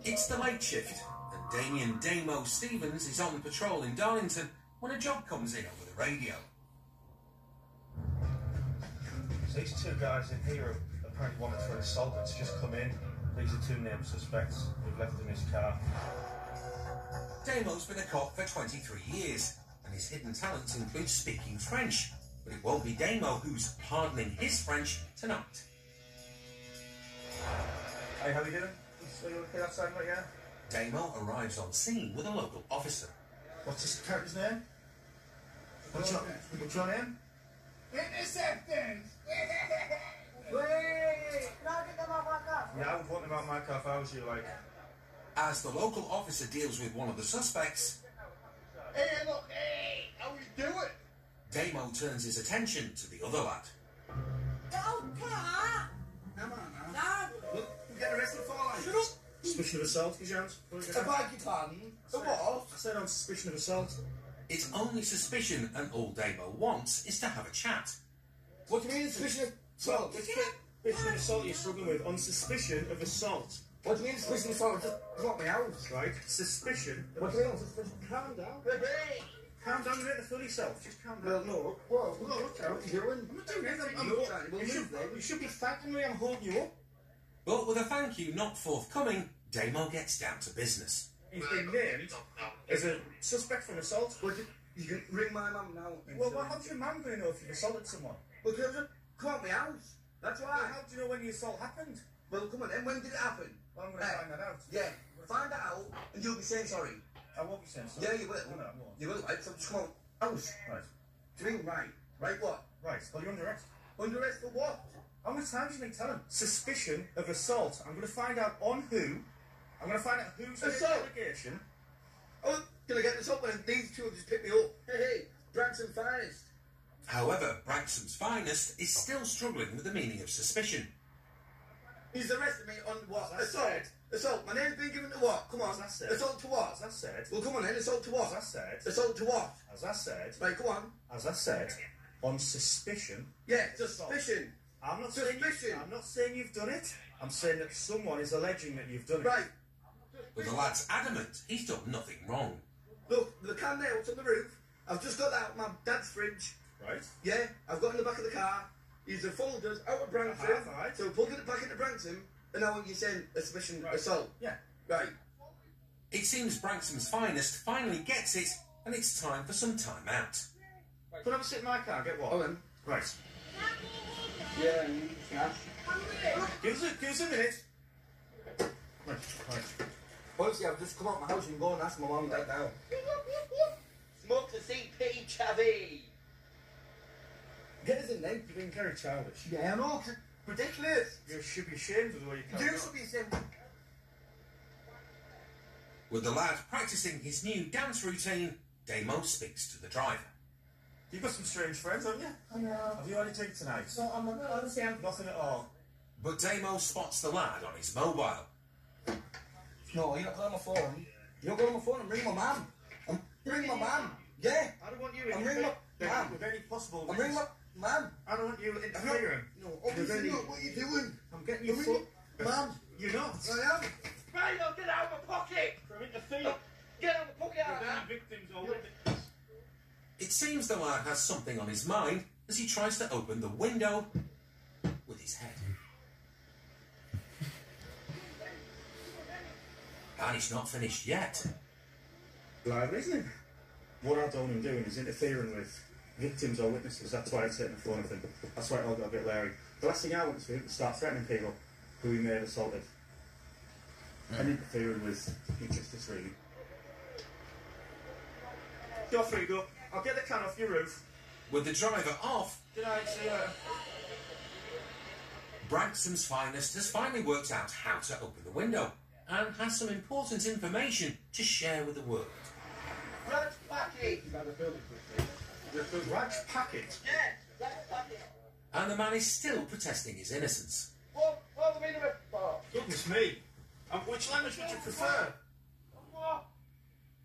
It's the late shift, and Damien Damo Stevens is on patrol in Darlington when a job comes in over the radio. So these two guys in here apparently wanted for an assault that's just come in. These are two named suspects who've left in his car. Damo's been a cop for 23 years, and his hidden talents include speaking French. But it won't be Damo who's hardening his French tonight. Hey, how are you doing? Are you okay outside, mate, yeah? Damo arrives on scene with a local officer. What's this character's name? What's your name? Interceptors! Wait! Now get them off my car. Yeah, I would want him out my car if I was you, like. As the local officer deals with one of the suspects, Hey, look, hey! How you doing? Damo turns his attention to the other lad. Don't car! Come on now. Now! Look, we're getting arrested for like. Shut up! Suspicion of assault, is yours? I beg your pardon. The what? I said on suspicion of assault. It's only suspicion, and all Damo wants is to have a chat. What do you mean suspicion of assault? Suspicion of assault you're struggling with. On suspicion of assault. What do you mean suspicion of assault? Just drop me out. Right? Suspicion. What do you mean suspicion? Calm down. Hey! Calm down a bit to fool yourself. Just calm Well, down. no. Whoa, look out. What are you doing? I'm not doing anything. You should be thanking me. I'm holding you up. But with a thank you not forthcoming, Damo gets down to business. He's been named as a suspect for an assault. Well, you can ring my mum now. Well, how's your mum going to know if you've assaulted someone? Well, because you caught me out. That's Well, why. how do you know when the assault happened? Well, come on then. When did it happen? Well, I'm going to find that out. Yeah. Find that out and you'll be saying sorry. I won't be saying so. Yeah, you will. No, no. You will, right? So just come on. House. Right. Do you mean right? Right what? Right. Well, you're under arrest. Under arrest for what? How many times do you need telling? Suspicion of assault. I'm going to find out on who. I'm going to find out who's in the Assault? allegation. Oh, gonna get this up when these two just pick me up. Hey, Branson Finest. However, Branksom's finest is still struggling with the meaning of suspicion. He's arrested me on what? As I Assault. said. Assault. My name's been given to what? Come on. As I said. Assault to what? As I said. Well, come on then. Assault to what? As I said. Assault to what? As I said. Right, come on. As I said. On suspicion. Yeah, suspicion. I'm not Suspicion. saying you've done it. I'm saying that someone is alleging that you've done it. Right. But the lad's adamant he's done nothing wrong. Look, the can nails on the roof. I've just got out of my dad's fridge. Right. Yeah, I've got in the back of the car. He's the folders out of Branson. Right. So plug it back into Branson, and now you're saying a suspicion assault. Yeah. Right. It seems Branksom's finest finally gets it, and it's time for some time out. Could I have a sit in my car and get what? Oh, then. Right. Yeah, yeah. Give us a minute. Right. Honestly, I've just come out of my house and go and ask my mum and dad now. Smoke to CP, Chavy. Get us in then. You're being very childish. Yeah, I know. It's ridiculous. You should be ashamed of the way you carry You on. should be saying. With the lad practicing his new dance routine, Damo speaks to the driver. You've got some strange friends, haven't you? I know. Have you had anything tonight? So I'm honestly, I'm Nothing at all. But Damo spots the lad on his mobile. No, you're not going on my phone. You're not going on my phone. I'm ringing my mum. I'm ringing my mum. Yeah. I don't want you I'm ringing my mum. with any possible. I'm ringing my mum. I don't want you interfering. No, obviously not. What are you doing? I'm getting you I'm foot. ringing mum. You're not. I am. Right, I'll get out of my pocket. From interfering. Get out of my pocket. Out of that. Victims or witnesses. It seems the lad has something on his mind as he tries to open the window with his head. And it's not finished yet. Lively, isn't it? What I don't want him doing is interfering with victims or witnesses. That's why I take the phone of him. That's why it all got a bit leery. The last thing I want to do is start threatening people who he may have assaulted. And interfering with injustice, really. You're free to go. I'll get the can off your roof. With the driver off, Good night, see you later. Branksom's finest has finally worked out how to open the window and has some important information to share with the world. Raj packet. The Raj packet. Yeah, Raj packet. And the man is still protesting his innocence. What the meaning of it for? Goodness me. Which language would you prefer? What?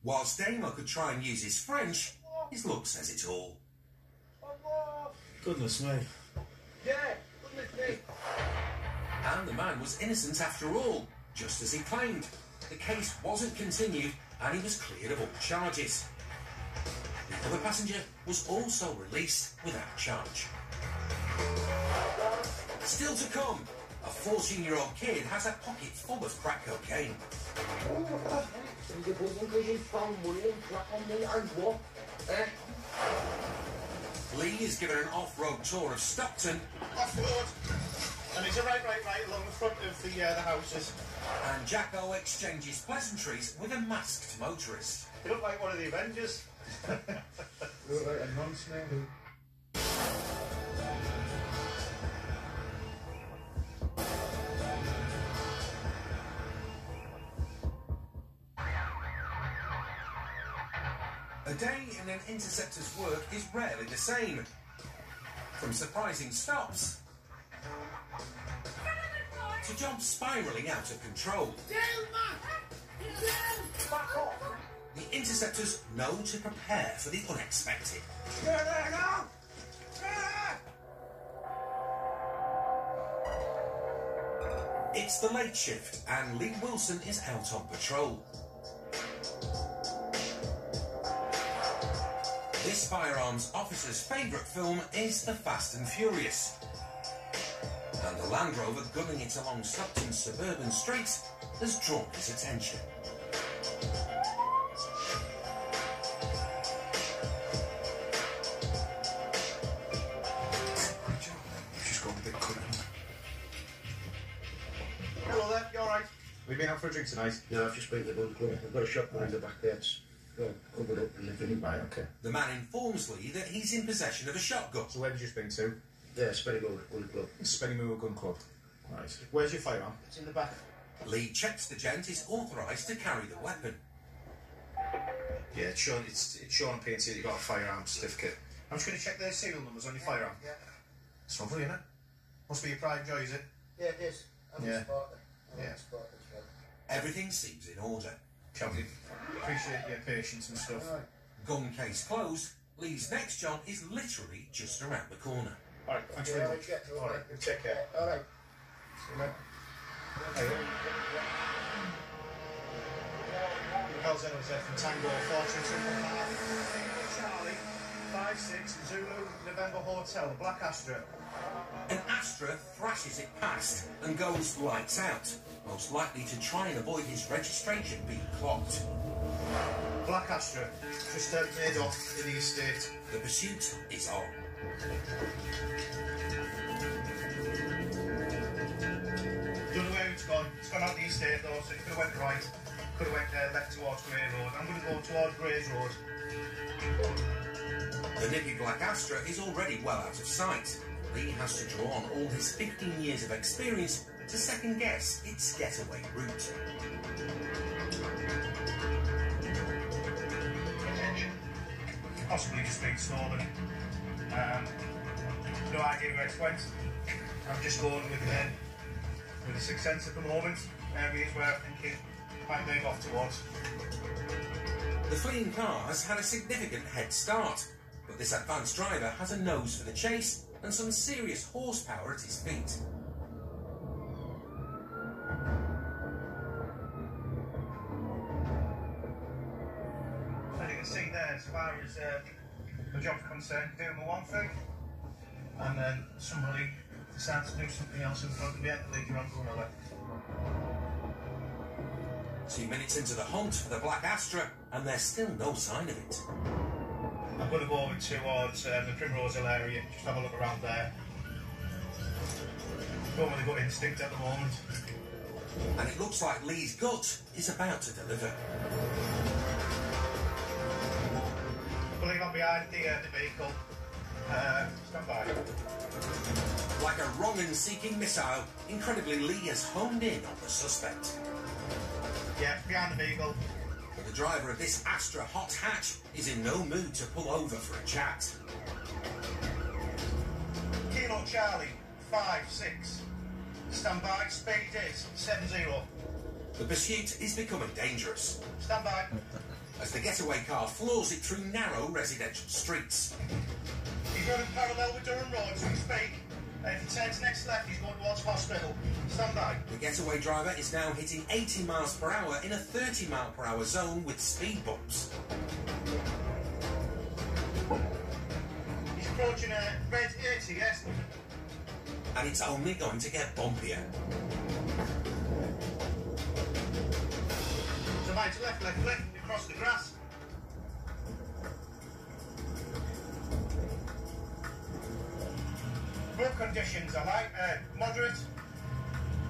Whilst Damo could try and use his French, his look says it all. What? Goodness me. Yeah, goodness me. And the man was innocent after all, just as he claimed. the case wasn't continued and he was cleared of all charges. The other passenger was also released without charge. Still to come, a 14-year-old kid has a pocket full of crack cocaine. Lee is given an off-road tour of Stockton. Off-road. And it's a right along the front of the houses. And Jacko exchanges pleasantries with a masked motorist. You look like one of the Avengers. You look like a non-snail. A day in an interceptor's work is rarely the same. From surprising stops to jobs spiralling out of control. The interceptors know to prepare for the unexpected. It's the late shift and Lee Wilson is out on patrol. This firearms officer's favourite film is The Fast and Furious. And the Land Rover gunning it along Stockton's suburban streets has drawn his attention. She's got a bit cut. Hello there, you alright? We've been out for a drink tonight. No, I've just been to the gun club. I've got a shop behind the back there. It's covered up and everything. Right, okay. The man informs Lee that he's in possession of a shotgun. So where have you just been to? Yeah, Spennymoor Gun Club. Spennymoor Gun Club. Right. Where's your firearm? It's in the back. Lee checks the gent is authorised to carry the weapon. Yeah, it's shown on P&C that you've got a firearm certificate. I'm just going to check the serial numbers on your firearm. Yeah. It's lovely, isn't it? Must be your pride and joy, is it? Yeah, it is. I'm Yeah. a Spartan. I'm Yeah. a Spartan as well. Everything seems in order. Lovely. Appreciate your patience and stuff. Alright. Gun case closed, Lee's next job is literally just around the corner. Alright, thanks Yeah, very I'll much. get to it. Alright, take care. Alright. See you, mate. Carl Zenner was there from Tango 422 Charlie 56 Zulu November Hotel, Black Astra. An Astra thrashes it past and goes lights out, most likely to try and avoid his registration being clocked. Black Astra, just made off in the estate. The pursuit is on. Don't know where it's gone. It's gone out the estate though, so it could have went right. Could have went left towards Grey Road. I'm going to go towards Grey's Road. The nippy black Astra is already well out of sight. Lee has to draw on all his 15 years of experience to second guess its getaway route. Possibly just being stolen. No idea where it went. I'm just going with a sixth sense at the moment. Areas where I'm thinking might move off towards. The fleeing car has had a significant head start, but this advanced driver has a nose for the chase and some serious horsepower at his feet. As you can see there, as far as the job's concerned, doing the one thing, and then somebody decides to do something else in front of you, and later on go another. 2 minutes into the hunt for the black Astra, and there's still no sign of it. I'm going to go over towards the Primrose Hill area, just have a look around there. Going with a gut instinct at the moment. And it looks like Lee's gut is about to deliver. I believe I'm behind the vehicle. Stand by. Like a wrong-and-seeking missile, incredibly Lee has honed in on the suspect. Yeah, behind the vehicle. But the driver of this Astra hot hatch is in no mood to pull over for a chat. Kilo Charlie, 5-6. Stand by, speed is 70. The pursuit is becoming dangerous Stand by. as the getaway car floors it through narrow residential streets. He's running parallel with Durham Road, so speed. And if he turns next left, he's going towards hospital. Stand by. The getaway driver is now hitting 80 miles per hour in a 30 mile per hour zone with speed bumps. He's approaching a red 80, yes? And it's only going to get bumpier. So right to left, across the grass. Road conditions are light, moderate.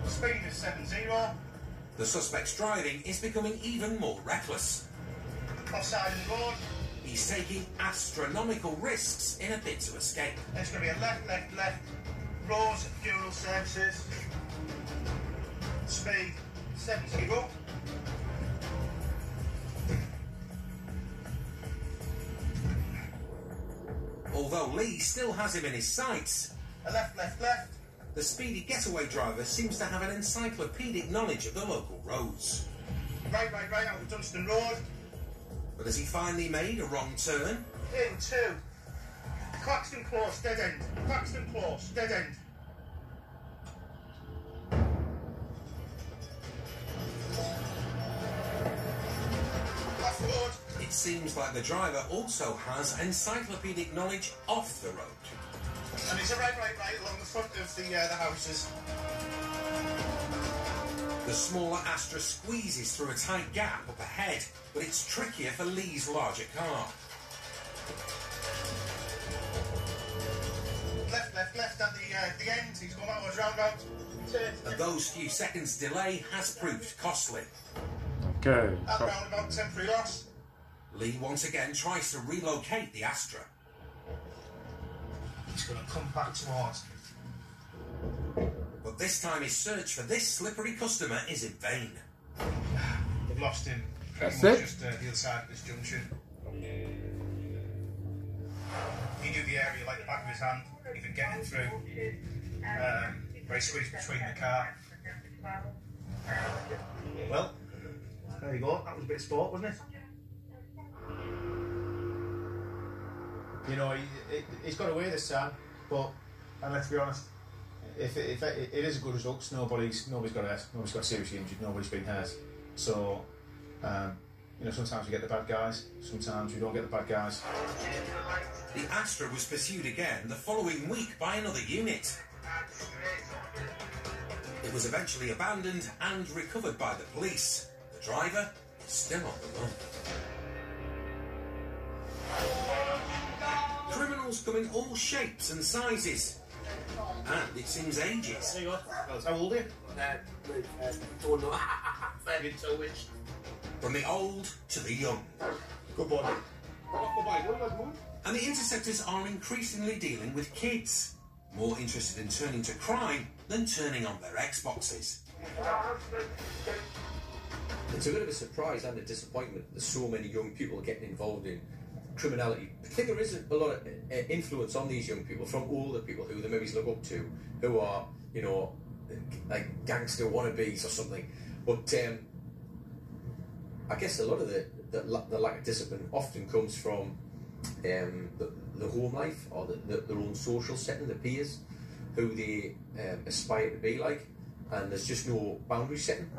Speed is 70. The suspect's driving is becoming even more reckless. Offside in the road. He's taking astronomical risks in a bid to escape. It's going to be a left. Rose Funeral Services. Speed 70. Although Lee still has him in his sights, A left. the speedy getaway driver seems to have an encyclopedic knowledge of the local roads. Right out of Dunstan Road. But has he finally made a wrong turn? Into Claxton Close, dead end. Claxton Close, dead end. Off road. It seems like the driver also has encyclopedic knowledge off the road. And it's a right along the front of the houses. The smaller Astra squeezes through a tight gap up ahead, but it's trickier for Lee's larger car. Left at the end. He's gone out of his roundabout. And those few seconds delay has proved costly. Okay. At roundabout, temporary loss. Lee once again tries to relocate the Astra. He's going to come back towards. But this time his search for this slippery customer is in vain. They've lost him. That's Pretty it? much just the other side of this junction. He knew the area like the back of his hand, even getting through. Where he squeezed between the car. Well, there you go. That was a bit of sport, wasn't it? You know, he's got away this time, but and let's be honest, if it is a good result, nobody's got seriously injured, nobody's been hurt. So, you know, sometimes we get the bad guys, sometimes we don't get the bad guys. The Astra was pursued again the following week by another unit. It was eventually abandoned and recovered by the police. The driver is still on the run. Criminals come in all shapes and sizes, and it seems ages. There you go. How old are you? Don't know. Very intuitive. From the old to the young. Good boy. And the interceptors are increasingly dealing with kids, more interested in turning to crime than turning on their Xboxes. It's a bit of a surprise and a disappointment that so many young people are getting involved in criminality. I think there is a lot of influence on these young people from older people who they maybe look up to, who are, you know, like gangster wannabes or something. But I guess a lot of the lack of discipline often comes from the home life or their own social setting, the peers, who they aspire to be like, and there's just no boundary setting.